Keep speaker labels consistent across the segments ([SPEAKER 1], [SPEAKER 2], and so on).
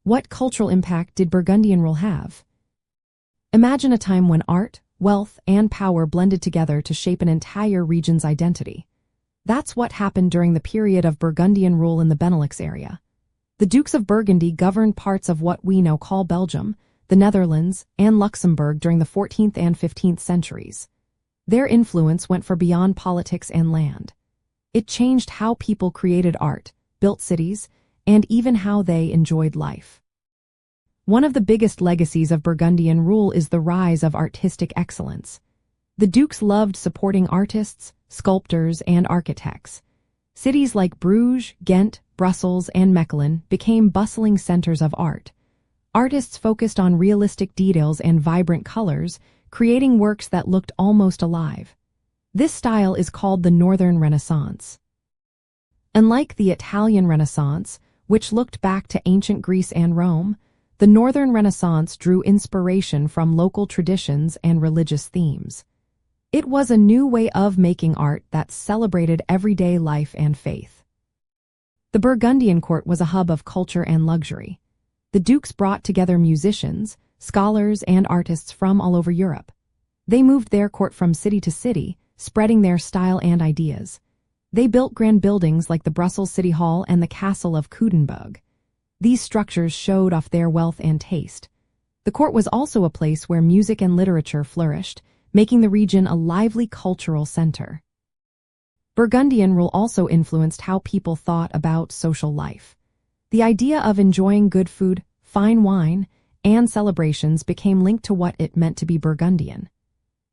[SPEAKER 1] What cultural impact did Burgundian rule have? Imagine a time when art, wealth, and power blended together to shape an entire region's identity. That's what happened during the period of Burgundian rule in the Benelux area. The Dukes of Burgundy governed parts of what we now call Belgium, the Netherlands, and Luxembourg during the 14th and 15th centuries. Their influence went far beyond politics and land. It changed how people created art, built cities, and even how they enjoyed life. One of the biggest legacies of Burgundian rule is the rise of artistic excellence. The dukes loved supporting artists, sculptors, and architects. Cities like Bruges, Ghent, Brussels, and Mechelen became bustling centers of art. Artists focused on realistic details and vibrant colors, creating works that looked almost alive. This style is called the Northern Renaissance. Unlike the Italian Renaissance, which looked back to ancient Greece and Rome, the Northern Renaissance drew inspiration from local traditions and religious themes. It was a new way of making art that celebrated everyday life and faith. The Burgundian court was a hub of culture and luxury. The dukes brought together musicians, scholars, and artists from all over Europe. They moved their court from city to city, spreading their style and ideas. They built grand buildings like the Brussels City Hall and the Castle of Coudenberg. These structures showed off their wealth and taste. The court was also a place where music and literature flourished, making the region a lively cultural center. Burgundian rule also influenced how people thought about social life. The idea of enjoying good food, fine wine, and celebrations became linked to what it meant to be Burgundian.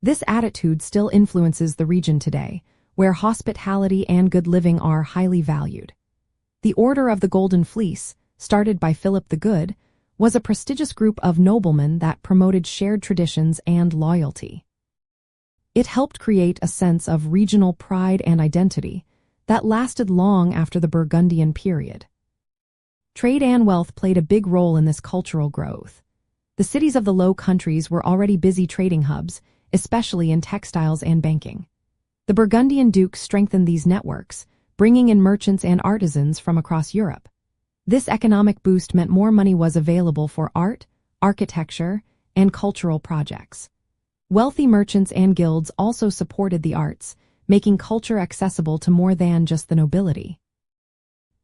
[SPEAKER 1] This attitude still influences the region today, where hospitality and good living are highly valued. The Order of the Golden Fleece, started by Philip the Good, was a prestigious group of noblemen that promoted shared traditions and loyalty. It helped create a sense of regional pride and identity that lasted long after the Burgundian period. Trade and wealth played a big role in this cultural growth. The cities of the Low Countries were already busy trading hubs, especially in textiles and banking. The Burgundian dukes strengthened these networks, bringing in merchants and artisans from across Europe. This economic boost meant more money was available for art, architecture, and cultural projects. Wealthy merchants and guilds also supported the arts, making culture accessible to more than just the nobility.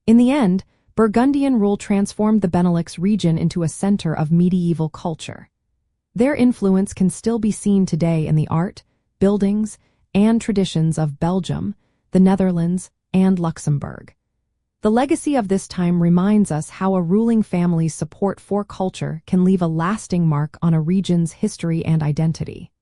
[SPEAKER 1] In the end, Burgundian rule transformed the Benelux region into a center of medieval culture. Their influence can still be seen today in the art, buildings, and traditions of Belgium, the Netherlands, and Luxembourg. The legacy of this time reminds us how a ruling family's support for culture can leave a lasting mark on a region's history and identity.